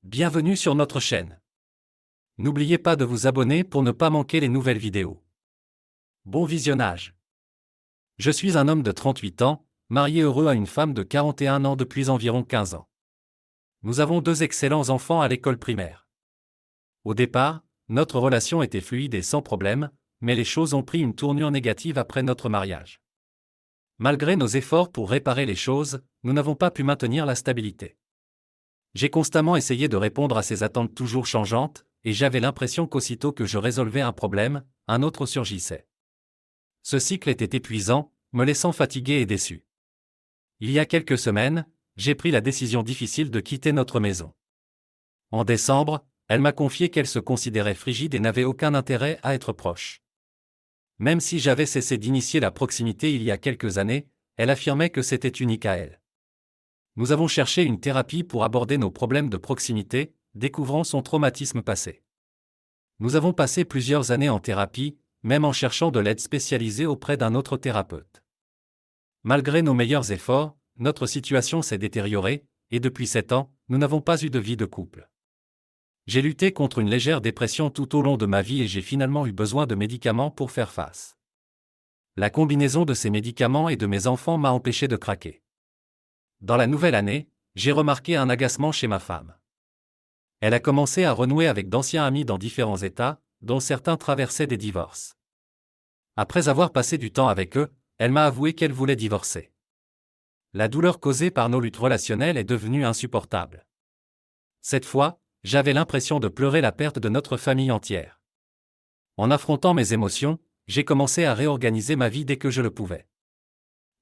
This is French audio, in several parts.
Bienvenue sur notre chaîne. N'oubliez pas de vous abonner pour ne pas manquer les nouvelles vidéos. Bon visionnage. Je suis un homme de 38 ans, marié heureux à une femme de 41 ans depuis environ 15 ans. Nous avons deux excellents enfants à l'école primaire. Au départ, notre relation était fluide et sans problème, mais les choses ont pris une tournure négative après notre mariage. Malgré nos efforts pour réparer les choses, nous n'avons pas pu maintenir la stabilité. J'ai constamment essayé de répondre à ces attentes toujours changeantes, et j'avais l'impression qu'aussitôt que je résolvais un problème, un autre surgissait. Ce cycle était épuisant, me laissant fatigué et déçu. Il y a quelques semaines, j'ai pris la décision difficile de quitter notre maison. En décembre, elle m'a confié qu'elle se considérait frigide et n'avait aucun intérêt à être proche. Même si j'avais cessé d'initier la proximité il y a quelques années, elle affirmait que c'était unique à elle. Nous avons cherché une thérapie pour aborder nos problèmes de proximité, découvrant son traumatisme passé. Nous avons passé plusieurs années en thérapie, même en cherchant de l'aide spécialisée auprès d'un autre thérapeute. Malgré nos meilleurs efforts, notre situation s'est détériorée, et depuis 7 ans, nous n'avons pas eu de vie de couple. J'ai lutté contre une légère dépression tout au long de ma vie et j'ai finalement eu besoin de médicaments pour faire face. La combinaison de ces médicaments et de mes enfants m'a empêché de craquer. Dans la nouvelle année, j'ai remarqué un agacement chez ma femme. Elle a commencé à renouer avec d'anciens amis dans différents États, dont certains traversaient des divorces. Après avoir passé du temps avec eux, elle m'a avoué qu'elle voulait divorcer. La douleur causée par nos luttes relationnelles est devenue insupportable. Cette fois, j'avais l'impression de pleurer la perte de notre famille entière. En affrontant mes émotions, j'ai commencé à réorganiser ma vie dès que je le pouvais.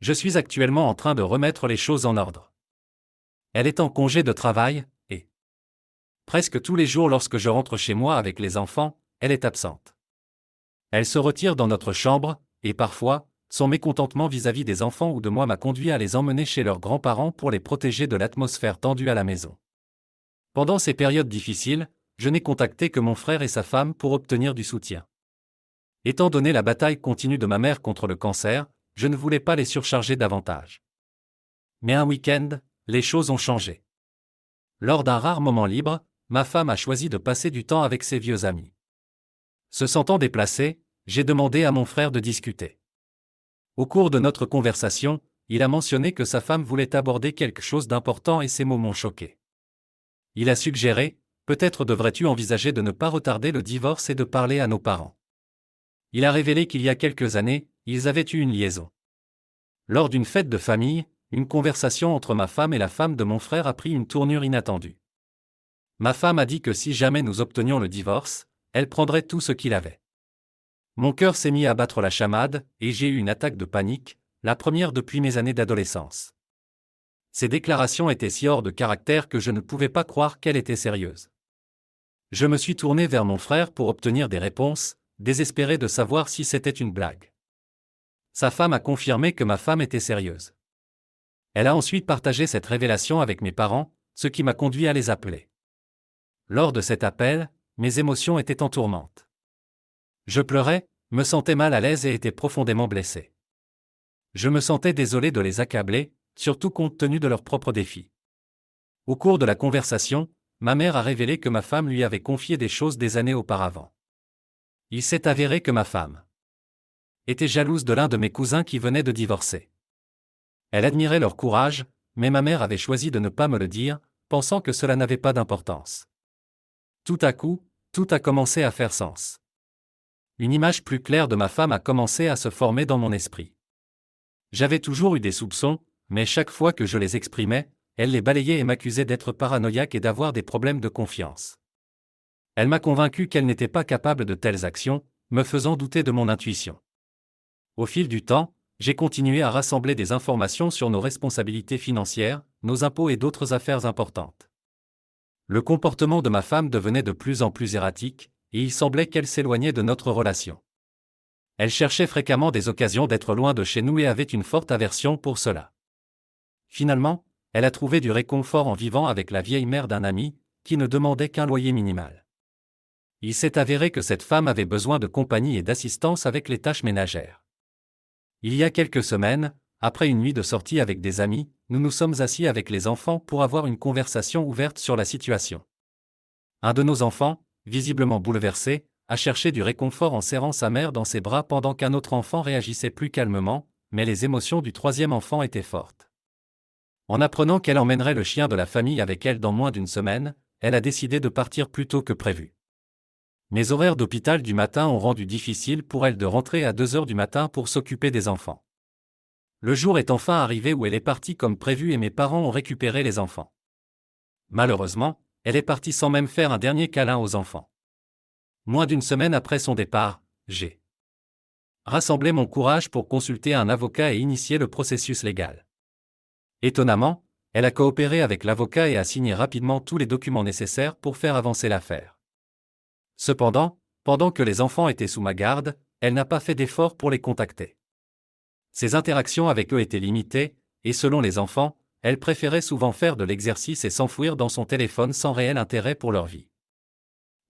Je suis actuellement en train de remettre les choses en ordre. Elle est en congé de travail, et presque tous les jours lorsque je rentre chez moi avec les enfants, elle est absente. Elle se retire dans notre chambre, et parfois, son mécontentement vis-à-vis des enfants ou de moi m'a conduit à les emmener chez leurs grands-parents pour les protéger de l'atmosphère tendue à la maison. Pendant ces périodes difficiles, je n'ai contacté que mon frère et sa femme pour obtenir du soutien. Étant donné la bataille continue de ma mère contre le cancer, je ne voulais pas les surcharger davantage. Mais un week-end, les choses ont changé. Lors d'un rare moment libre, ma femme a choisi de passer du temps avec ses vieux amis. Se sentant déplacé, j'ai demandé à mon frère de discuter. Au cours de notre conversation, il a mentionné que sa femme voulait aborder quelque chose d'important et ces mots m'ont choqué. Il a suggéré, peut-être devrais-tu envisager de ne pas retarder le divorce et de parler à nos parents. Il a révélé qu'il y a quelques années, ils avaient eu une liaison. Lors d'une fête de famille, une conversation entre ma femme et la femme de mon frère a pris une tournure inattendue. Ma femme a dit que si jamais nous obtenions le divorce, elle prendrait tout ce qu'il avait. Mon cœur s'est mis à battre la chamade, et j'ai eu une attaque de panique, la première depuis mes années d'adolescence. Ces déclarations étaient si hors de caractère que je ne pouvais pas croire qu'elles étaient sérieuses. Je me suis tourné vers mon frère pour obtenir des réponses, désespéré de savoir si c'était une blague. Sa femme a confirmé que ma femme était sérieuse. Elle a ensuite partagé cette révélation avec mes parents, ce qui m'a conduit à les appeler. Lors de cet appel, mes émotions étaient en tourmente. Je pleurais, me sentais mal à l'aise et étais profondément blessé. Je me sentais désolé de les accabler, surtout compte tenu de leurs propres défis. Au cours de la conversation, ma mère a révélé que ma femme lui avait confié des choses des années auparavant. Il s'est avéré que ma femme était jalouse de l'un de mes cousins qui venait de divorcer. Elle admirait leur courage, mais ma mère avait choisi de ne pas me le dire, pensant que cela n'avait pas d'importance. Tout à coup, tout a commencé à faire sens. Une image plus claire de ma femme a commencé à se former dans mon esprit. J'avais toujours eu des soupçons, mais chaque fois que je les exprimais, elle les balayait et m'accusait d'être paranoïaque et d'avoir des problèmes de confiance. Elle m'a convaincu qu'elle n'était pas capable de telles actions, me faisant douter de mon intuition. Au fil du temps, j'ai continué à rassembler des informations sur nos responsabilités financières, nos impôts et d'autres affaires importantes. Le comportement de ma femme devenait de plus en plus erratique, et il semblait qu'elle s'éloignait de notre relation. Elle cherchait fréquemment des occasions d'être loin de chez nous et avait une forte aversion pour cela. Finalement, elle a trouvé du réconfort en vivant avec la vieille mère d'un ami, qui ne demandait qu'un loyer minimal. Il s'est avéré que cette femme avait besoin de compagnie et d'assistance avec les tâches ménagères. Il y a quelques semaines, après une nuit de sortie avec des amis, nous nous sommes assis avec les enfants pour avoir une conversation ouverte sur la situation. Un de nos enfants, visiblement bouleversé, a cherché du réconfort en serrant sa mère dans ses bras pendant qu'un autre enfant réagissait plus calmement, mais les émotions du troisième enfant étaient fortes. En apprenant qu'elle emmènerait le chien de la famille avec elle dans moins d'une semaine, elle a décidé de partir plus tôt que prévu. Mes horaires d'hôpital du matin ont rendu difficile pour elle de rentrer à 2 heures du matin pour s'occuper des enfants. Le jour est enfin arrivé où elle est partie comme prévu et mes parents ont récupéré les enfants. Malheureusement, elle est partie sans même faire un dernier câlin aux enfants. Moins d'une semaine après son départ, j'ai rassemblé mon courage pour consulter un avocat et initier le processus légal. Étonnamment, elle a coopéré avec l'avocat et a signé rapidement tous les documents nécessaires pour faire avancer l'affaire. Cependant, pendant que les enfants étaient sous ma garde, elle n'a pas fait d'effort pour les contacter. Ses interactions avec eux étaient limitées, et selon les enfants, elle préférait souvent faire de l'exercice et s'enfouir dans son téléphone sans réel intérêt pour leur vie.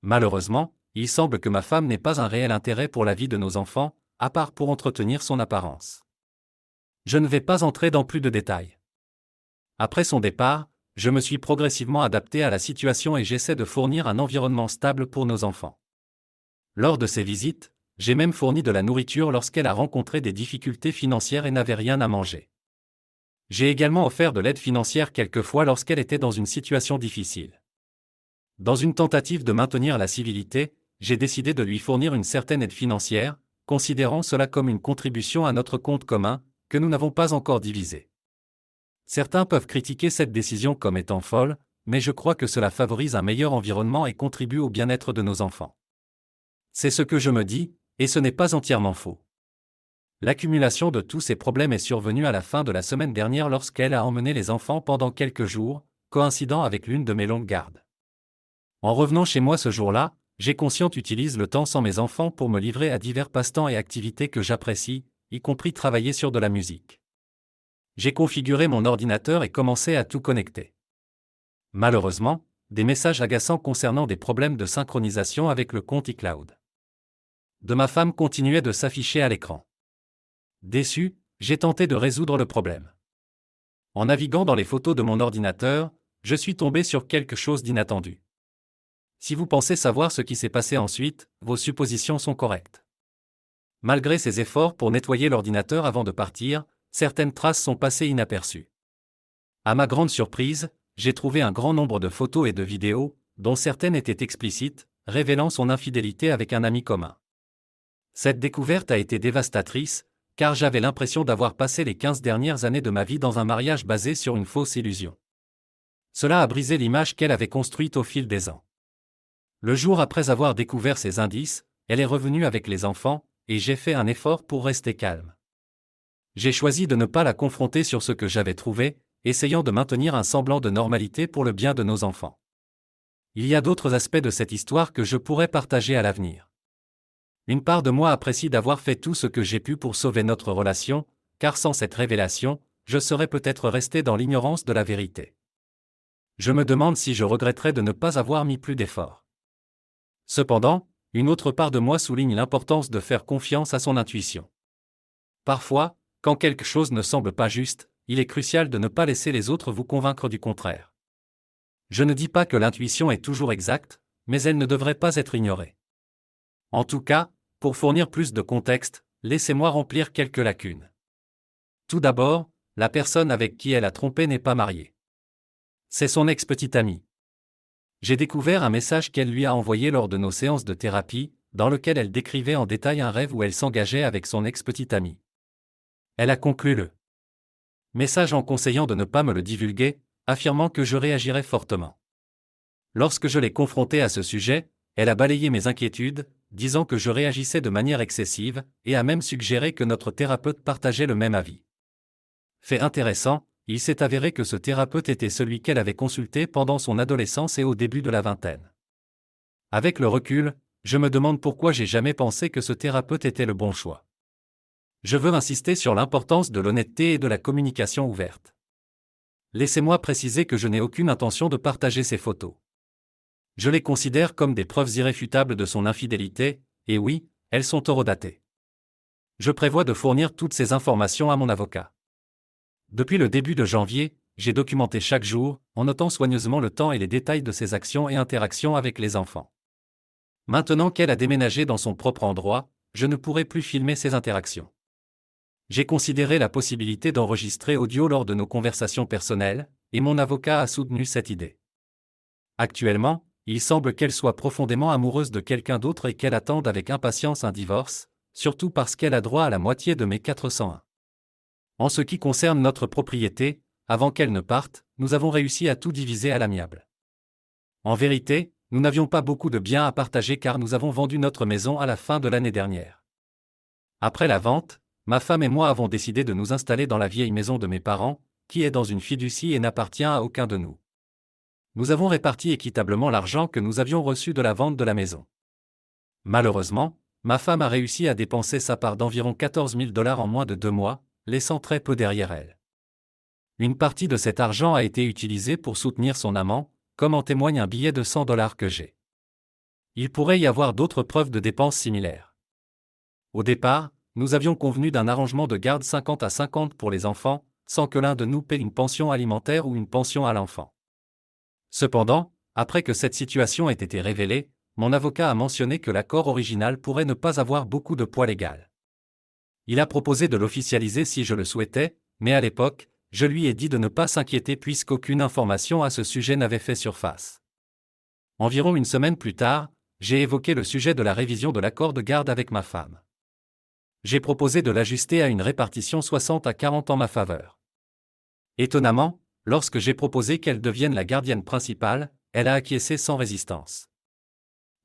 Malheureusement, il semble que ma femme n'ait pas un réel intérêt pour la vie de nos enfants, à part pour entretenir son apparence. Je ne vais pas entrer dans plus de détails. Après son départ, je me suis progressivement adapté à la situation et j'essaie de fournir un environnement stable pour nos enfants. Lors de ces visites, j'ai même fourni de la nourriture lorsqu'elle a rencontré des difficultés financières et n'avait rien à manger. J'ai également offert de l'aide financière quelquefois lorsqu'elle était dans une situation difficile. Dans une tentative de maintenir la civilité, j'ai décidé de lui fournir une certaine aide financière, considérant cela comme une contribution à notre compte commun, que nous n'avons pas encore divisé. Certains peuvent critiquer cette décision comme étant folle, mais je crois que cela favorise un meilleur environnement et contribue au bien-être de nos enfants. C'est ce que je me dis, et ce n'est pas entièrement faux. L'accumulation de tous ces problèmes est survenue à la fin de la semaine dernière lorsqu'elle a emmené les enfants pendant quelques jours, coïncidant avec l'une de mes longues gardes. En revenant chez moi ce jour-là, j'ai consciemment utilisé le temps sans mes enfants pour me livrer à divers passe-temps et activités que j'apprécie, y compris travailler sur de la musique. J'ai configuré mon ordinateur et commencé à tout connecter. Malheureusement, des messages agaçants concernant des problèmes de synchronisation avec le compte iCloud de ma femme continuaient de s'afficher à l'écran. Déçu, j'ai tenté de résoudre le problème. En naviguant dans les photos de mon ordinateur, je suis tombé sur quelque chose d'inattendu. Si vous pensez savoir ce qui s'est passé ensuite, vos suppositions sont correctes. Malgré ses efforts pour nettoyer l'ordinateur avant de partir, certaines traces sont passées inaperçues. À ma grande surprise, j'ai trouvé un grand nombre de photos et de vidéos, dont certaines étaient explicites, révélant son infidélité avec un ami commun. Cette découverte a été dévastatrice, car j'avais l'impression d'avoir passé les 15 dernières années de ma vie dans un mariage basé sur une fausse illusion. Cela a brisé l'image qu'elle avait construite au fil des ans. Le jour après avoir découvert ces indices, elle est revenue avec les enfants, et j'ai fait un effort pour rester calme. J'ai choisi de ne pas la confronter sur ce que j'avais trouvé, essayant de maintenir un semblant de normalité pour le bien de nos enfants. Il y a d'autres aspects de cette histoire que je pourrais partager à l'avenir. Une part de moi apprécie d'avoir fait tout ce que j'ai pu pour sauver notre relation, car sans cette révélation, je serais peut-être resté dans l'ignorance de la vérité. Je me demande si je regretterais de ne pas avoir mis plus d'efforts. Cependant, une autre part de moi souligne l'importance de faire confiance à son intuition. Parfois, quand quelque chose ne semble pas juste, il est crucial de ne pas laisser les autres vous convaincre du contraire. Je ne dis pas que l'intuition est toujours exacte, mais elle ne devrait pas être ignorée. En tout cas, pour fournir plus de contexte, laissez-moi remplir quelques lacunes. Tout d'abord, la personne avec qui elle a trompé n'est pas mariée. C'est son ex-petite amie. J'ai découvert un message qu'elle lui a envoyé lors de nos séances de thérapie, dans lequel elle décrivait en détail un rêve où elle s'engageait avec son ex-petite amie. Elle a conclu le message en conseillant de ne pas me le divulguer, affirmant que je réagirais fortement. Lorsque je l'ai confrontée à ce sujet, elle a balayé mes inquiétudes, disant que je réagissais de manière excessive, et a même suggéré que notre thérapeute partageait le même avis. Fait intéressant, il s'est avéré que ce thérapeute était celui qu'elle avait consulté pendant son adolescence et au début de la vingtaine. Avec le recul, je me demande pourquoi j'ai jamais pensé que ce thérapeute était le bon choix. Je veux insister sur l'importance de l'honnêteté et de la communication ouverte. Laissez-moi préciser que je n'ai aucune intention de partager ces photos. Je les considère comme des preuves irréfutables de son infidélité, et oui, elles sont horodatées. Je prévois de fournir toutes ces informations à mon avocat. Depuis le début de janvier, j'ai documenté chaque jour, en notant soigneusement le temps et les détails de ses actions et interactions avec les enfants. Maintenant qu'elle a déménagé dans son propre endroit, je ne pourrai plus filmer ses interactions. J'ai considéré la possibilité d'enregistrer audio lors de nos conversations personnelles, et mon avocat a soutenu cette idée. Actuellement, il semble qu'elle soit profondément amoureuse de quelqu'un d'autre et qu'elle attende avec impatience un divorce, surtout parce qu'elle a droit à la moitié de mes 401. En ce qui concerne notre propriété, avant qu'elle ne parte, nous avons réussi à tout diviser à l'amiable. En vérité, nous n'avions pas beaucoup de biens à partager car nous avons vendu notre maison à la fin de l'année dernière. Après la vente, ma femme et moi avons décidé de nous installer dans la vieille maison de mes parents, qui est dans une fiducie et n'appartient à aucun de nous. Nous avons réparti équitablement l'argent que nous avions reçu de la vente de la maison. Malheureusement, ma femme a réussi à dépenser sa part d'environ 14 000 $ en moins de 2 mois, laissant très peu derrière elle. Une partie de cet argent a été utilisée pour soutenir son amant, comme en témoigne un billet de 100 $ que j'ai. Il pourrait y avoir d'autres preuves de dépenses similaires. Au départ, nous avions convenu d'un arrangement de garde 50 à 50 pour les enfants, sans que l'un de nous paie une pension alimentaire ou une pension à l'enfant. Cependant, après que cette situation ait été révélée, mon avocat a mentionné que l'accord original pourrait ne pas avoir beaucoup de poids légal. Il a proposé de l'officialiser si je le souhaitais, mais à l'époque, je lui ai dit de ne pas s'inquiéter puisqu'aucune information à ce sujet n'avait fait surface. Environ une semaine plus tard, j'ai évoqué le sujet de la révision de l'accord de garde avec ma femme. J'ai proposé de l'ajuster à une répartition 60 à 40 en ma faveur. Étonnamment, lorsque j'ai proposé qu'elle devienne la gardienne principale, elle a acquiescé sans résistance.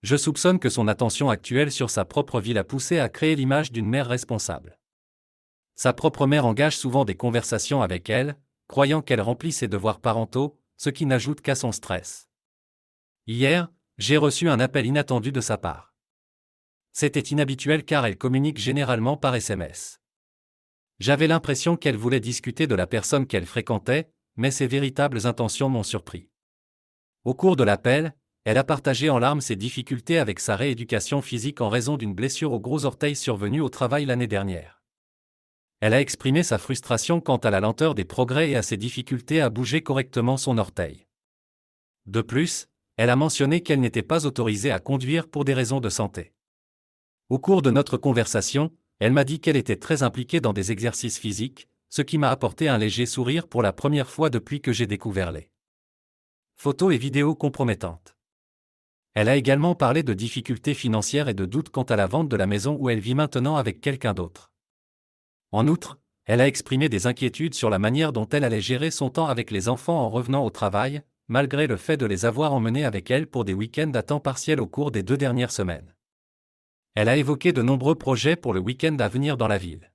Je soupçonne que son attention actuelle sur sa propre vie l'a poussée à créer l'image d'une mère responsable. Sa propre mère engage souvent des conversations avec elle, croyant qu'elle remplit ses devoirs parentaux, ce qui n'ajoute qu'à son stress. Hier, j'ai reçu un appel inattendu de sa part. C'était inhabituel car elle communique généralement par SMS. J'avais l'impression qu'elle voulait discuter de la personne qu'elle fréquentait, mais ses véritables intentions m'ont surpris. Au cours de l'appel, elle a partagé en larmes ses difficultés avec sa rééducation physique en raison d'une blessure au gros orteil survenue au travail l'année dernière. Elle a exprimé sa frustration quant à la lenteur des progrès et à ses difficultés à bouger correctement son orteil. De plus, elle a mentionné qu'elle n'était pas autorisée à conduire pour des raisons de santé. Au cours de notre conversation, elle m'a dit qu'elle était très impliquée dans des exercices physiques, ce qui m'a apporté un léger sourire pour la première fois depuis que j'ai découvert les photos et vidéos compromettantes. Elle a également parlé de difficultés financières et de doutes quant à la vente de la maison où elle vit maintenant avec quelqu'un d'autre. En outre, elle a exprimé des inquiétudes sur la manière dont elle allait gérer son temps avec les enfants en revenant au travail, malgré le fait de les avoir emmenés avec elle pour des week-ends à temps partiel au cours des 2 dernières semaines. Elle a évoqué de nombreux projets pour le week-end à venir dans la ville.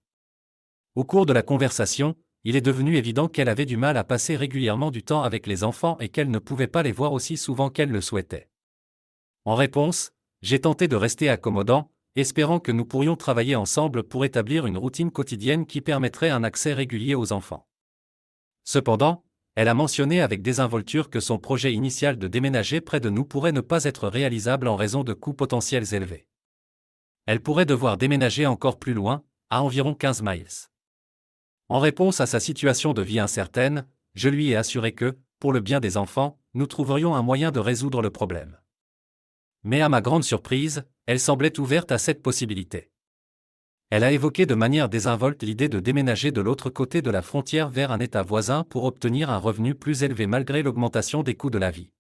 Au cours de la conversation, il est devenu évident qu'elle avait du mal à passer régulièrement du temps avec les enfants et qu'elle ne pouvait pas les voir aussi souvent qu'elle le souhaitait. En réponse, j'ai tenté de rester accommodant, espérant que nous pourrions travailler ensemble pour établir une routine quotidienne qui permettrait un accès régulier aux enfants. Cependant, elle a mentionné avec désinvolture que son projet initial de déménager près de nous pourrait ne pas être réalisable en raison de coûts potentiels élevés. Elle pourrait devoir déménager encore plus loin, à environ 15 miles. En réponse à sa situation de vie incertaine, je lui ai assuré que, pour le bien des enfants, nous trouverions un moyen de résoudre le problème. Mais à ma grande surprise, elle semblait ouverte à cette possibilité. Elle a évoqué de manière désinvolte l'idée de déménager de l'autre côté de la frontière vers un État voisin pour obtenir un revenu plus élevé malgré l'augmentation des coûts de la vie.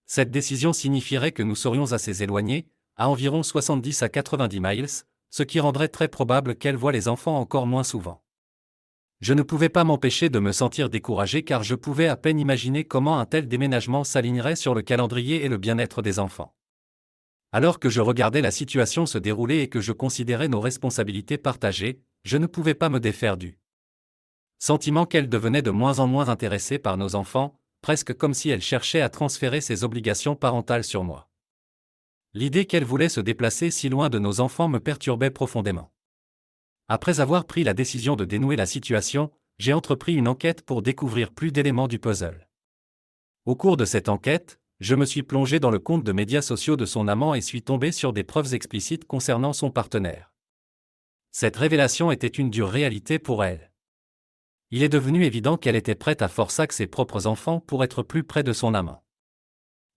Cette décision signifierait que nous serions assez éloignés, à environ 70 à 90 miles, ce qui rendrait très probable qu'elle voie les enfants encore moins souvent. Je ne pouvais pas m'empêcher de me sentir découragé car je pouvais à peine imaginer comment un tel déménagement s'alignerait sur le calendrier et le bien-être des enfants. Alors que je regardais la situation se dérouler et que je considérais nos responsabilités partagées, je ne pouvais pas me défaire du sentiment qu'elle devenait de moins en moins intéressée par nos enfants, presque comme si elle cherchait à transférer ses obligations parentales sur moi. L'idée qu'elle voulait se déplacer si loin de nos enfants me perturbait profondément. Après avoir pris la décision de dénouer la situation, j'ai entrepris une enquête pour découvrir plus d'éléments du puzzle. Au cours de cette enquête, je me suis plongé dans le compte de médias sociaux de son amant et suis tombé sur des preuves explicites concernant son partenaire. Cette révélation était une dure réalité pour elle. Il est devenu évident qu'elle était prête à forçac ses propres enfants pour être plus près de son amant.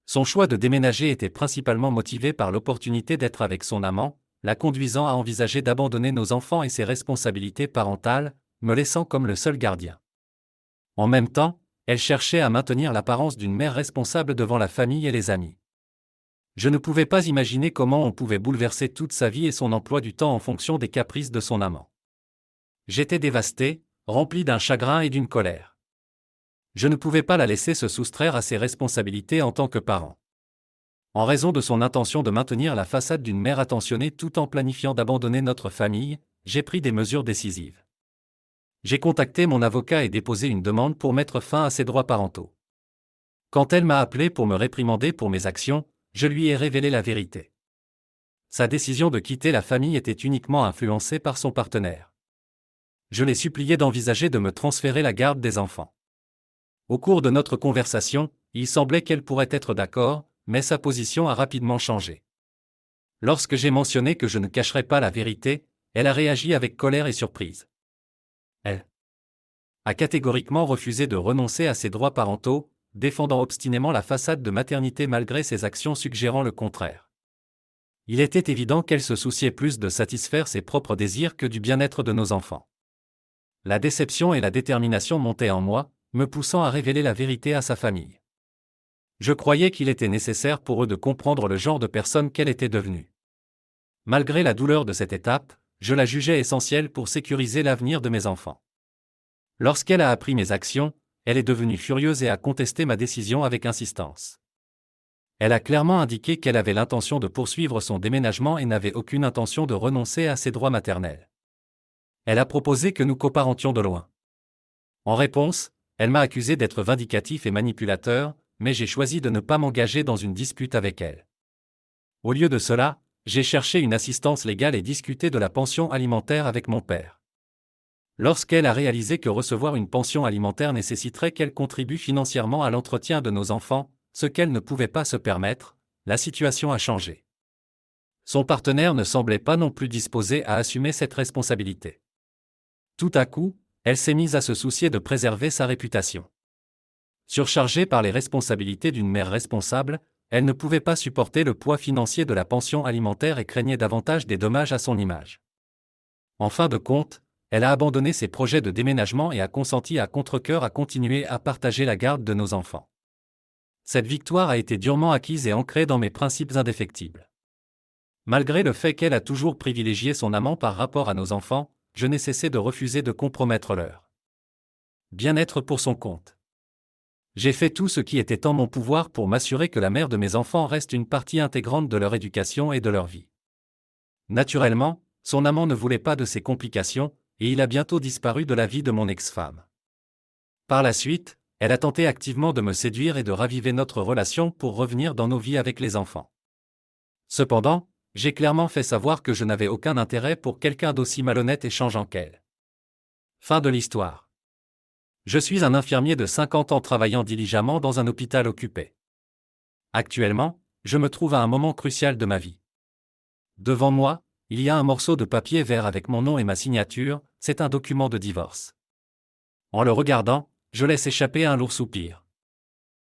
Son choix de déménager était principalement motivé par l'opportunité d'être avec son amant, la conduisant à envisager d'abandonner nos enfants et ses responsabilités parentales, me laissant comme le seul gardien. En même temps, elle cherchait à maintenir l'apparence d'une mère responsable devant la famille et les amis. Je ne pouvais pas imaginer comment on pouvait bouleverser toute sa vie et son emploi du temps en fonction des caprices de son amant. J'étais dévasté, rempli d'un chagrin et d'une colère. Je ne pouvais pas la laisser se soustraire à ses responsabilités en tant que parent. En raison de son intention de maintenir la façade d'une mère attentionnée tout en planifiant d'abandonner notre famille, j'ai pris des mesures décisives. J'ai contacté mon avocat et déposé une demande pour mettre fin à ses droits parentaux. Quand elle m'a appelé pour me réprimander pour mes actions, je lui ai révélé la vérité. Sa décision de quitter la famille était uniquement influencée par son partenaire. Je l'ai supplié d'envisager de me transférer la garde des enfants. Au cours de notre conversation, il semblait qu'elle pourrait être d'accord, mais sa position a rapidement changé. Lorsque j'ai mentionné que je ne cacherais pas la vérité, elle a réagi avec colère et surprise. Elle a catégoriquement refusé de renoncer à ses droits parentaux, défendant obstinément la façade de maternité malgré ses actions suggérant le contraire. Il était évident qu'elle se souciait plus de satisfaire ses propres désirs que du bien-être de nos enfants. La déception et la détermination montaient en moi, me poussant à révéler la vérité à sa famille. Je croyais qu'il était nécessaire pour eux de comprendre le genre de personne qu'elle était devenue. Malgré la douleur de cette étape, je la jugeais essentielle pour sécuriser l'avenir de mes enfants. Lorsqu'elle a appris mes actions, elle est devenue furieuse et a contesté ma décision avec insistance. Elle a clairement indiqué qu'elle avait l'intention de poursuivre son déménagement et n'avait aucune intention de renoncer à ses droits maternels. Elle a proposé que nous coparentions de loin. En réponse, elle m'a accusé d'être vindicatif et manipulateur, mais j'ai choisi de ne pas m'engager dans une dispute avec elle. Au lieu de cela, j'ai cherché une assistance légale et discuté de la pension alimentaire avec mon père. Lorsqu'elle a réalisé que recevoir une pension alimentaire nécessiterait qu'elle contribue financièrement à l'entretien de nos enfants, ce qu'elle ne pouvait pas se permettre, la situation a changé. Son partenaire ne semblait pas non plus disposé à assumer cette responsabilité. Tout à coup, elle s'est mise à se soucier de préserver sa réputation. Surchargée par les responsabilités d'une mère responsable, elle ne pouvait pas supporter le poids financier de la pension alimentaire et craignait davantage des dommages à son image. En fin de compte, elle a abandonné ses projets de déménagement et a consenti à contre-cœur à continuer à partager la garde de nos enfants. Cette victoire a été durement acquise et ancrée dans mes principes indéfectibles. Malgré le fait qu'elle a toujours privilégié son amant par rapport à nos enfants, je n'ai cessé de refuser de compromettre leur bien-être pour son compte. J'ai fait tout ce qui était en mon pouvoir pour m'assurer que la mère de mes enfants reste une partie intégrante de leur éducation et de leur vie. Naturellement, son amant ne voulait pas de ces complications, et il a bientôt disparu de la vie de mon ex-femme. Par la suite, elle a tenté activement de me séduire et de raviver notre relation pour revenir dans nos vies avec les enfants. Cependant, j'ai clairement fait savoir que je n'avais aucun intérêt pour quelqu'un d'aussi malhonnête et changeant qu'elle. Fin de l'histoire. Je suis un infirmier de 50 ans travaillant diligemment dans un hôpital occupé. Actuellement, je me trouve à un moment crucial de ma vie. Devant moi, il y a un morceau de papier vert avec mon nom et ma signature, c'est un document de divorce. En le regardant, je laisse échapper un lourd soupir.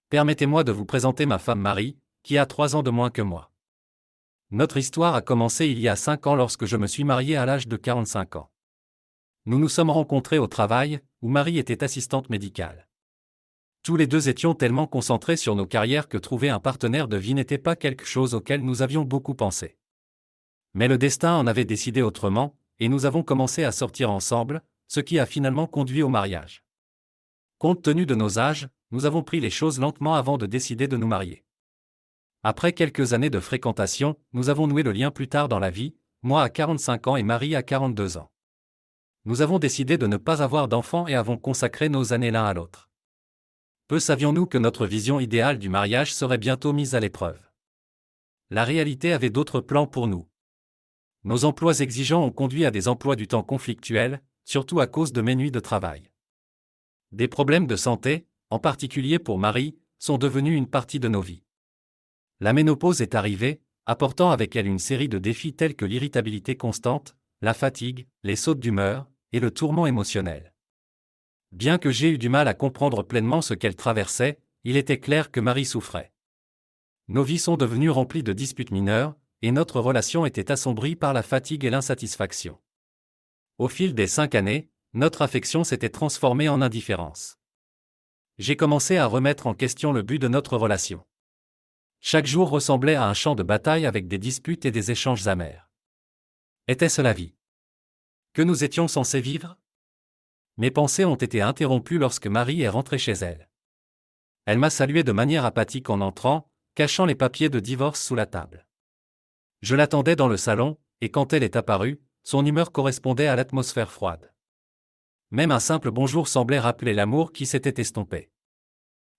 Permettez-moi de vous présenter ma femme Marie, qui a 3 ans de moins que moi. Notre histoire a commencé il y a 5 ans lorsque je me suis marié à l'âge de 45 ans. Nous nous sommes rencontrés au travail, où Marie était assistante médicale. Tous les deux étions tellement concentrés sur nos carrières que trouver un partenaire de vie n'était pas quelque chose auquel nous avions beaucoup pensé. Mais le destin en avait décidé autrement, et nous avons commencé à sortir ensemble, ce qui a finalement conduit au mariage. Compte tenu de nos âges, nous avons pris les choses lentement avant de décider de nous marier. Après quelques années de fréquentation, nous avons noué le lien plus tard dans la vie, moi à 45 ans et Marie à 42 ans. Nous avons décidé de ne pas avoir d'enfants et avons consacré nos années l'un à l'autre. Peu savions-nous que notre vision idéale du mariage serait bientôt mise à l'épreuve. La réalité avait d'autres plans pour nous. Nos emplois exigeants ont conduit à des emplois du temps conflictuels, surtout à cause de mes nuits de travail. Des problèmes de santé, en particulier pour Marie, sont devenus une partie de nos vies. La ménopause est arrivée, apportant avec elle une série de défis tels que l'irritabilité constante, la fatigue, les sautes d'humeur, et le tourment émotionnel. Bien que j'aie eu du mal à comprendre pleinement ce qu'elle traversait, il était clair que Marie souffrait. Nos vies sont devenues remplies de disputes mineures, et notre relation était assombrie par la fatigue et l'insatisfaction. Au fil des 5 années, notre affection s'était transformée en indifférence. J'ai commencé à remettre en question le but de notre relation. Chaque jour ressemblait à un champ de bataille avec des disputes et des échanges amers. Était-ce la vie que nous étions censés vivre? Mes pensées ont été interrompues lorsque Marie est rentrée chez elle. Elle m'a salué de manière apathique en entrant, cachant les papiers de divorce sous la table. Je l'attendais dans le salon, et quand elle est apparue, son humeur correspondait à l'atmosphère froide. Même un simple bonjour semblait rappeler l'amour qui s'était estompé.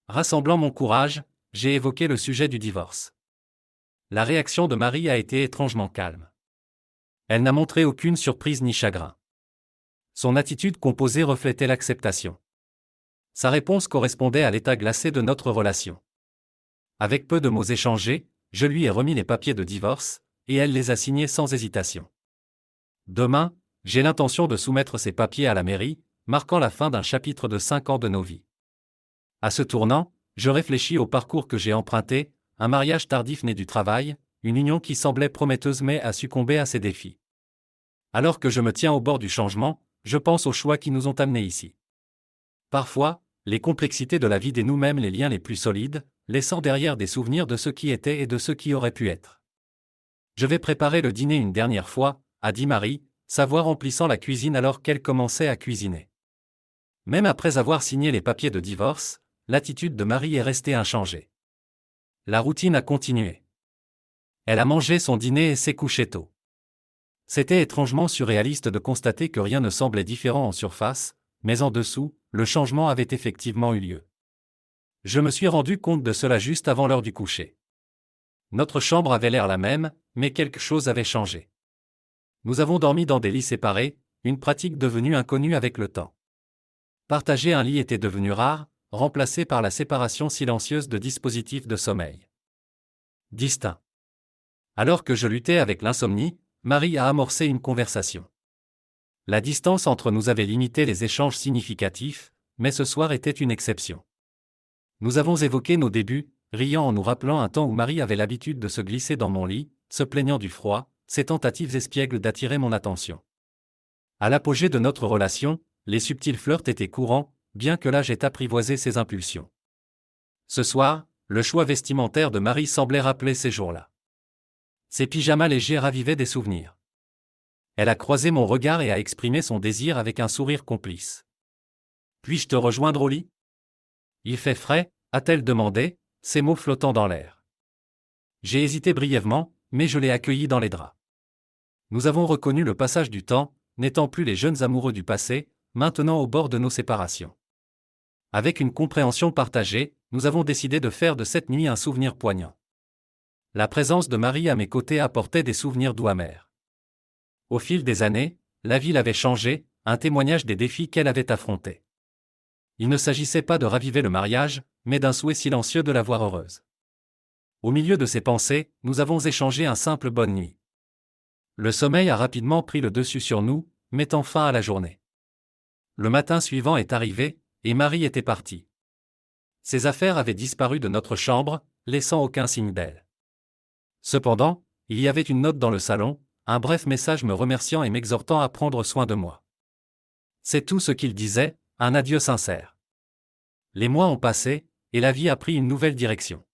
Rassemblant mon courage, j'ai évoqué le sujet du divorce. La réaction de Marie a été étrangement calme. Elle n'a montré aucune surprise ni chagrin. Son attitude composée reflétait l'acceptation. Sa réponse correspondait à l'état glacé de notre relation. Avec peu de mots échangés, je lui ai remis les papiers de divorce, et elle les a signés sans hésitation. Demain, j'ai l'intention de soumettre ces papiers à la mairie, marquant la fin d'un chapitre de 5 ans de nos vies. À ce tournant, je réfléchis au parcours que j'ai emprunté, un mariage tardif né du travail, une union qui semblait prometteuse mais a succombé à ses défis. Alors que je me tiens au bord du changement, je pense aux choix qui nous ont amenés ici. Parfois, les complexités de la vie dénouent même les liens les plus solides, laissant derrière des souvenirs de ce qui était et de ce qui aurait pu être. Je vais préparer le dîner une dernière fois, a dit Marie, sa voix remplissant la cuisine alors qu'elle commençait à cuisiner. Même après avoir signé les papiers de divorce, l'attitude de Marie est restée inchangée. La routine a continué. Elle a mangé son dîner et s'est couchée tôt. C'était étrangement surréaliste de constater que rien ne semblait différent en surface, mais en dessous, le changement avait effectivement eu lieu. Je me suis rendu compte de cela juste avant l'heure du coucher. Notre chambre avait l'air la même, mais quelque chose avait changé. Nous avons dormi dans des lits séparés, une pratique devenue inconnue avec le temps. Partager un lit était devenu rare, remplacé par la séparation silencieuse de dispositifs de sommeil distincts. Alors que je luttais avec l'insomnie, Marie a amorcé une conversation. La distance entre nous avait limité les échanges significatifs, mais ce soir était une exception. Nous avons évoqué nos débuts, riant en nous rappelant un temps où Marie avait l'habitude de se glisser dans mon lit, se plaignant du froid, ses tentatives espiègles d'attirer mon attention. À l'apogée de notre relation, les subtils flirts étaient courants, bien que l'âge ait apprivoisé ses impulsions. Ce soir, le choix vestimentaire de Marie semblait rappeler ces jours-là. Ses pyjamas légers ravivaient des souvenirs. Elle a croisé mon regard et a exprimé son désir avec un sourire complice. « Puis-je te rejoindre au lit ? Il fait frais ?» a-t-elle demandé, ses mots flottant dans l'air. J'ai hésité brièvement, mais je l'ai accueilli dans les draps. Nous avons reconnu le passage du temps, n'étant plus les jeunes amoureux du passé, maintenant au bord de nos séparations. Avec une compréhension partagée, nous avons décidé de faire de cette nuit un souvenir poignant. La présence de Marie à mes côtés apportait des souvenirs doux amers. Au fil des années, la vie l'avait changée, un témoignage des défis qu'elle avait affrontés. Il ne s'agissait pas de raviver le mariage, mais d'un souhait silencieux de la voir heureuse. Au milieu de ses pensées, nous avons échangé un simple bonne nuit. Le sommeil a rapidement pris le dessus sur nous, mettant fin à la journée. Le matin suivant est arrivé, et Marie était partie. Ses affaires avaient disparu de notre chambre, laissant aucun signe d'elle. Cependant, il y avait une note dans le salon, un bref message me remerciant et m'exhortant à prendre soin de moi. C'est tout ce qu'il disait, un adieu sincère. Les mois ont passé, et la vie a pris une nouvelle direction.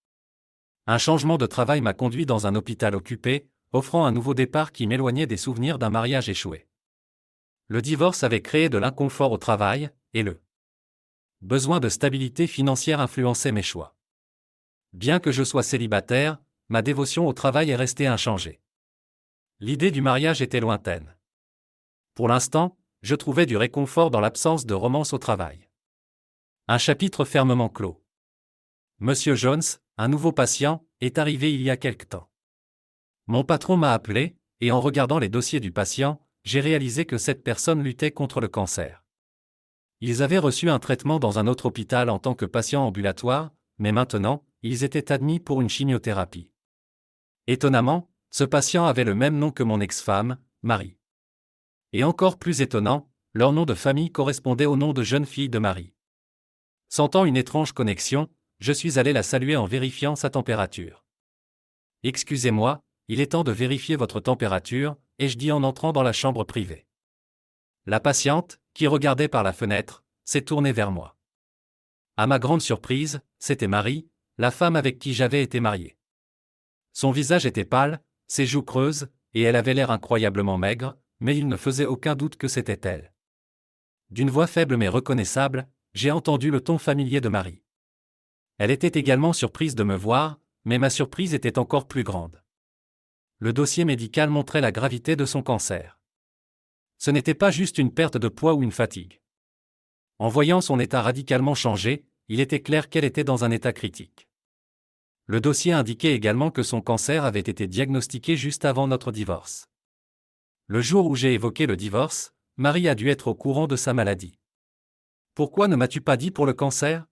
Un changement de travail m'a conduit dans un hôpital occupé, offrant un nouveau départ qui m'éloignait des souvenirs d'un mariage échoué. Le divorce avait créé de l'inconfort au travail, et le besoin de stabilité financière influençait mes choix. Bien que je sois célibataire, ma dévotion au travail est restée inchangée. L'idée du mariage était lointaine. Pour l'instant, je trouvais du réconfort dans l'absence de romance au travail. Un chapitre fermement clos. Monsieur Jones, un nouveau patient, est arrivé il y a quelque temps. Mon patron m'a appelé, et en regardant les dossiers du patient, j'ai réalisé que cette personne luttait contre le cancer. Ils avaient reçu un traitement dans un autre hôpital en tant que patient ambulatoire, mais maintenant, ils étaient admis pour une chimiothérapie. Étonnamment, ce patient avait le même nom que mon ex-femme, Marie. Et encore plus étonnant, Leur nom de famille correspondait au nom de jeune fille de Marie. Sentant une étrange connexion, je suis allé la saluer en vérifiant sa température. « Excusez-moi, il est temps de vérifier votre température », ai-je dit en entrant dans la chambre privée. La patiente, qui regardait par la fenêtre, s'est tournée vers moi. À ma grande surprise, c'était Marie, la femme avec qui j'avais été marié. Son visage était pâle, ses joues creuses, et elle avait l'air incroyablement maigre, mais il ne faisait aucun doute que c'était elle. D'une voix faible mais reconnaissable, j'ai entendu le ton familier de Marie. Elle était également surprise de me voir, mais ma surprise était encore plus grande. Le dossier médical montrait la gravité de son cancer. Ce n'était pas juste une perte de poids ou une fatigue. En voyant son état radicalement changé, il était clair qu'elle était dans un état critique. Le dossier indiquait également que son cancer avait été diagnostiqué juste avant notre divorce. Le jour où j'ai évoqué le divorce, Marie a dû être au courant de sa maladie. « Pourquoi ne m'as-tu pas dit pour le cancer »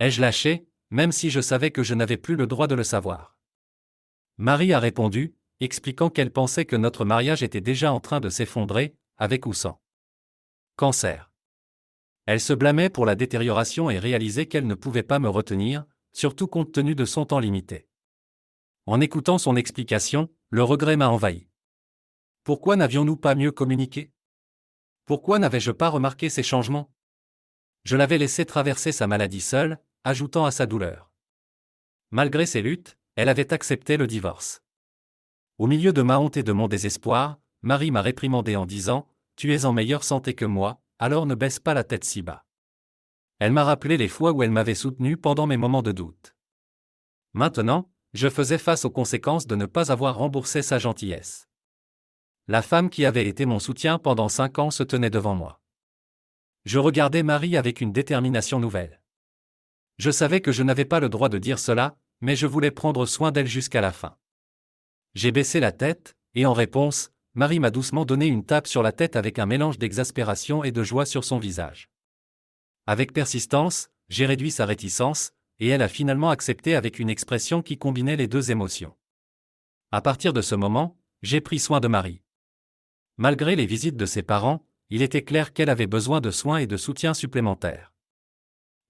ai-je lâché, même si je savais que je n'avais plus le droit de le savoir. Marie a répondu, expliquant qu'elle pensait que notre mariage était déjà en train de s'effondrer, avec ou sans cancer. Elle se blâmait pour la détérioration et réalisait qu'elle ne pouvait pas me retenir, surtout compte tenu de son temps limité. En écoutant son explication, le regret m'a envahi. Pourquoi n'avions-nous pas mieux communiqué ? Pourquoi n'avais-je pas remarqué ces changements ? Je l'avais laissé traverser sa maladie seule, ajoutant à sa douleur. Malgré ses luttes, elle avait accepté le divorce. Au milieu de ma honte et de mon désespoir, Marie m'a réprimandé en disant « Tu es en meilleure santé que moi, alors ne baisse pas la tête si bas. » Elle m'a rappelé les fois où elle m'avait soutenu pendant mes moments de doute. Maintenant, je faisais face aux conséquences de ne pas avoir remboursé sa gentillesse. La femme qui avait été mon soutien pendant 5 ans se tenait devant moi. Je regardais Marie avec une détermination nouvelle. Je savais que je n'avais pas le droit de dire cela, mais je voulais prendre soin d'elle jusqu'à la fin. J'ai baissé la tête, et en réponse, Marie m'a doucement donné une tape sur la tête avec un mélange d'exaspération et de joie sur son visage. Avec persistance, j'ai réduit sa réticence, et elle a finalement accepté avec une expression qui combinait les deux émotions. À partir de ce moment, j'ai pris soin de Marie. Malgré les visites de ses parents, il était clair qu'elle avait besoin de soins et de soutien supplémentaires.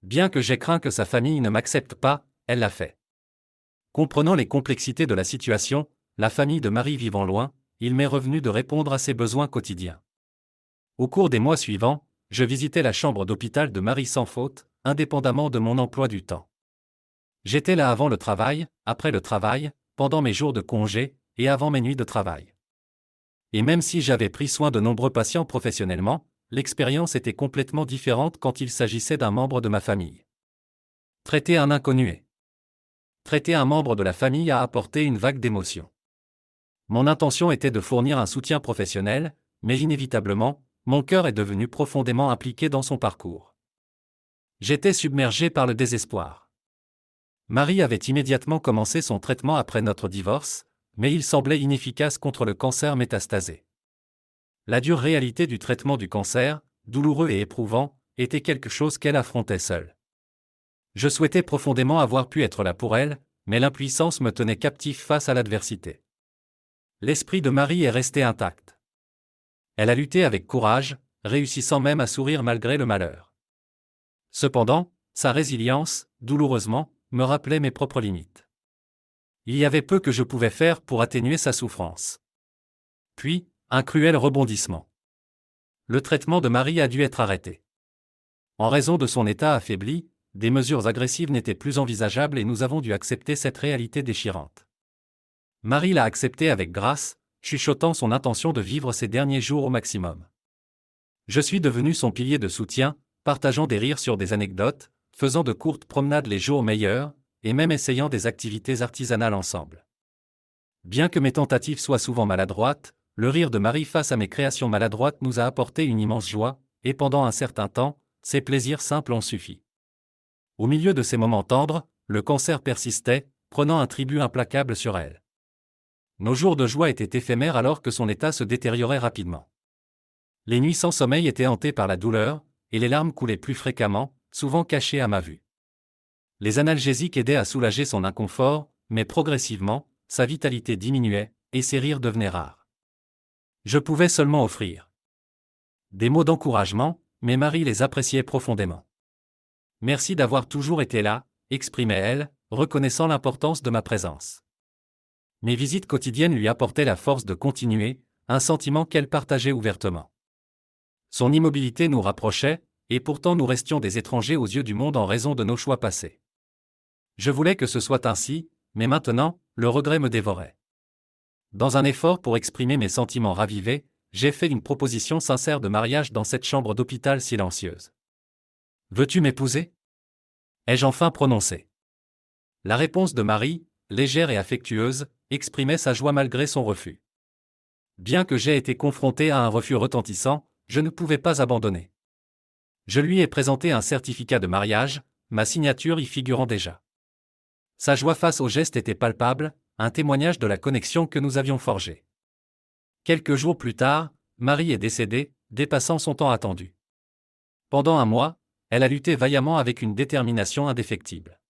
Bien que j'aie craint que sa famille ne m'accepte pas, elle l'a fait. Comprenant les complexités de la situation, la famille de Marie vivant loin, il m'est revenu de répondre à ses besoins quotidiens. Au cours des mois suivants, je visitais la chambre d'hôpital de Marie sans faute, indépendamment de mon emploi du temps. J'étais là avant le travail, après le travail, pendant mes jours de congé, et avant mes nuits de travail. Et même si j'avais pris soin de nombreux patients professionnellement, l'expérience était complètement différente quand il s'agissait d'un membre de ma famille. Traiter un inconnu. Traiter un membre de la famille a apporté une vague d'émotions. Mon intention était de fournir un soutien professionnel, mais inévitablement, mon cœur est devenu profondément impliqué dans son parcours. J'étais submergé par le désespoir. Marie avait immédiatement commencé son traitement après notre divorce, mais il semblait inefficace contre le cancer métastasé. La dure réalité du traitement du cancer, douloureux et éprouvant, était quelque chose qu'elle affrontait seule. Je souhaitais profondément avoir pu être là pour elle, mais l'impuissance me tenait captif face à l'adversité. L'esprit de Marie est resté intact. Elle a lutté avec courage, réussissant même à sourire malgré le malheur. Cependant, sa résilience, douloureusement, me rappelait mes propres limites. Il y avait peu que je pouvais faire pour atténuer sa souffrance. Puis, un cruel rebondissement. Le traitement de Marie a dû être arrêté. En raison de son état affaibli, des mesures agressives n'étaient plus envisageables et nous avons dû accepter cette réalité déchirante. Marie l'a accepté avec grâce, chuchotant son intention de vivre ses derniers jours au maximum. Je suis devenu son pilier de soutien, partageant des rires sur des anecdotes, faisant de courtes promenades les jours meilleurs, et même essayant des activités artisanales ensemble. Bien que mes tentatives soient souvent maladroites, le rire de Marie face à mes créations maladroites nous a apporté une immense joie, et pendant un certain temps, ces plaisirs simples ont suffi. Au milieu de ces moments tendres, le cancer persistait, prenant un tribut implacable sur elle. Nos jours de joie étaient éphémères alors que son état se détériorait rapidement. Les nuits sans sommeil étaient hantées par la douleur, et les larmes coulaient plus fréquemment, souvent cachées à ma vue. Les analgésiques aidaient à soulager son inconfort, mais progressivement, sa vitalité diminuait, et ses rires devenaient rares. Je pouvais seulement offrir Des mots d'encouragement, mais Marie les appréciait profondément. Merci d'avoir toujours été là, exprimait-elle, reconnaissant l'importance de ma présence. Mes visites quotidiennes lui apportaient la force de continuer, un sentiment qu'elle partageait ouvertement. Son immobilité nous rapprochait, et pourtant nous restions des étrangers aux yeux du monde en raison de nos choix passés. Je voulais que ce soit ainsi, mais maintenant, le regret me dévorait. Dans un effort pour exprimer mes sentiments ravivés, j'ai fait une proposition sincère de mariage dans cette chambre d'hôpital silencieuse. « Veux-tu m'épouser » ai-je enfin prononcé. La réponse de Marie, légère et affectueuse, exprimait sa joie malgré son refus. Bien que j'aie été confronté à un refus retentissant, je ne pouvais pas abandonner. Je lui ai présenté un certificat de mariage, ma signature y figurant déjà. Sa joie face au geste était palpable, un témoignage de la connexion que nous avions forgée. Quelques jours plus tard, Marie est décédée, dépassant son temps attendu. Pendant un mois, elle a lutté vaillamment avec une détermination indéfectible.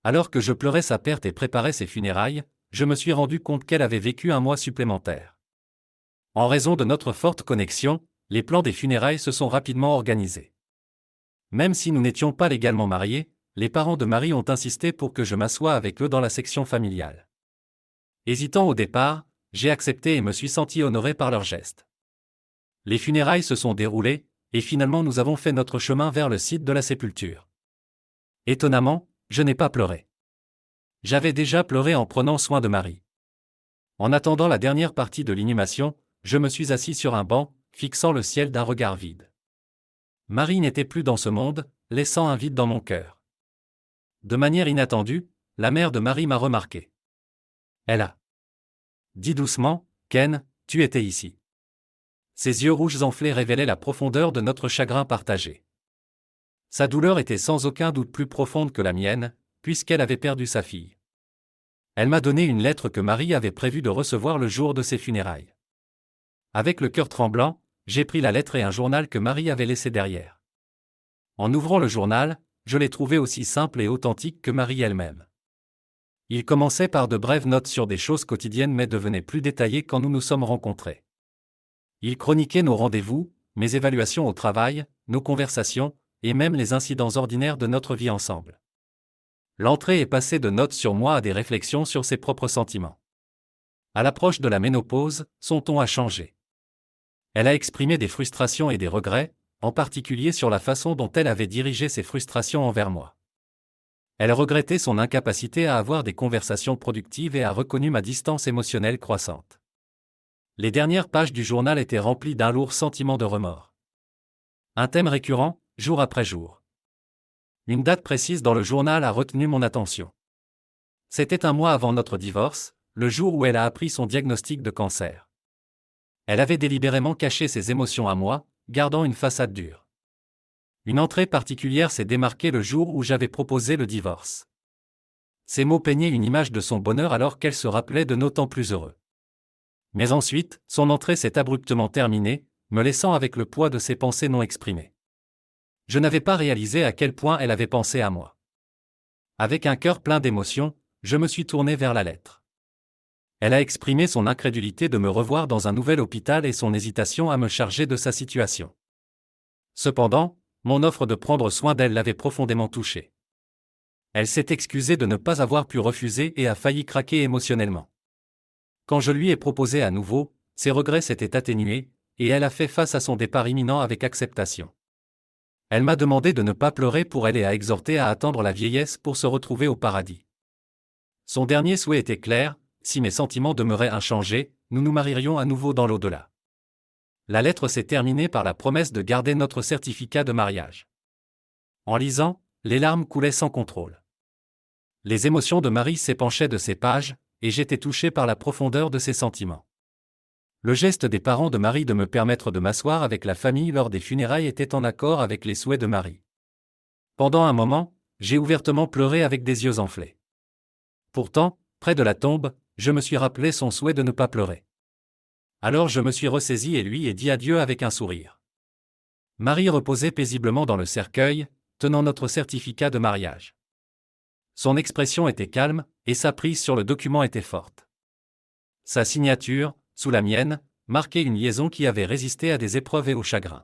Alors que je pleurais sa perte et préparais ses funérailles, je me suis rendu compte qu'elle avait vécu un mois supplémentaire. En raison de notre forte connexion, les plans des funérailles se sont rapidement organisés. Même si nous n'étions pas légalement mariés, les parents de Marie ont insisté pour que je m'assoie avec eux dans la section familiale. Hésitant au départ, j'ai accepté et me suis senti honoré par leurs gestes. Les funérailles se sont déroulées, et finalement nous avons fait notre chemin vers le site de la sépulture. Étonnamment, je n'ai pas pleuré. J'avais déjà pleuré en prenant soin de Marie. En attendant la dernière partie de l'inhumation, je me suis assis sur un banc, fixant le ciel d'un regard vide. Marie n'était plus dans ce monde, laissant un vide dans mon cœur. De manière inattendue, la mère de Marie m'a remarqué. Elle a dit doucement, « Ken, tu étais ici. » Ses yeux rouges enflés révélaient la profondeur de notre chagrin partagé. Sa douleur était sans aucun doute plus profonde que la mienne, puisqu'elle avait perdu sa fille. Elle m'a donné une lettre que Marie avait prévu de recevoir le jour de ses funérailles. Avec le cœur tremblant, j'ai pris la lettre et un journal que Marie avait laissé derrière. En ouvrant le journal, je l'ai trouvé aussi simple et authentique que Marie elle-même. Il commençait par de brèves notes sur des choses quotidiennes mais devenait plus détaillé quand nous nous sommes rencontrés. Il chroniquait nos rendez-vous, mes évaluations au travail, nos conversations, et même les incidents ordinaires de notre vie ensemble. L'entrée est passée de notes sur moi à des réflexions sur ses propres sentiments. À l'approche de la ménopause, son ton a changé. Elle a exprimé des frustrations et des regrets, en particulier sur la façon dont elle avait dirigé ses frustrations envers moi. Elle regrettait son incapacité à avoir des conversations productives et a reconnu ma distance émotionnelle croissante. Les dernières pages du journal étaient remplies d'un lourd sentiment de remords. Un thème récurrent, jour après jour. Une date précise dans le journal a retenu mon attention. C'était un mois avant notre divorce, le jour où elle a appris son diagnostic de cancer. Elle avait délibérément caché ses émotions à moi, gardant une façade dure. Une entrée particulière s'est démarquée le jour où j'avais proposé le divorce. Ces mots peignaient une image de son bonheur alors qu'elle se rappelait de nos temps plus heureux. Mais ensuite, son entrée s'est abruptement terminée, me laissant avec le poids de ses pensées non exprimées. Je n'avais pas réalisé à quel point elle avait pensé à moi. Avec un cœur plein d'émotions, je me suis tourné vers la lettre. Elle a exprimé son incrédulité de me revoir dans un nouvel hôpital et son hésitation à me charger de sa situation. Cependant, mon offre de prendre soin d'elle l'avait profondément touchée. Elle s'est excusée de ne pas avoir pu refuser et a failli craquer émotionnellement. Quand je lui ai proposé à nouveau, ses regrets s'étaient atténués, et elle a fait face à son départ imminent avec acceptation. Elle m'a demandé de ne pas pleurer pour elle et a exhorté à attendre la vieillesse pour se retrouver au paradis. Son dernier souhait était clair, si mes sentiments demeuraient inchangés, nous nous marierions à nouveau dans l'au-delà. La lettre s'est terminée par la promesse de garder notre certificat de mariage. En lisant, les larmes coulaient sans contrôle. Les émotions de Marie s'épanchaient de ses pages, et j'étais touché par la profondeur de ses sentiments. Le geste des parents de Marie de me permettre de m'asseoir avec la famille lors des funérailles était en accord avec les souhaits de Marie. Pendant un moment, j'ai ouvertement pleuré avec des yeux enflés. Pourtant, près de la tombe, je me suis rappelé son souhait de ne pas pleurer. Alors je me suis ressaisi et lui ai dit adieu avec un sourire. Marie reposait paisiblement dans le cercueil, tenant notre certificat de mariage. Son expression était calme, et sa prise sur le document était forte. Sa signature, sous la mienne, marquait une liaison qui avait résisté à des épreuves et au chagrin.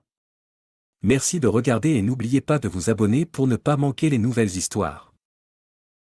Merci de regarder et n'oubliez pas de vous abonner pour ne pas manquer les nouvelles histoires.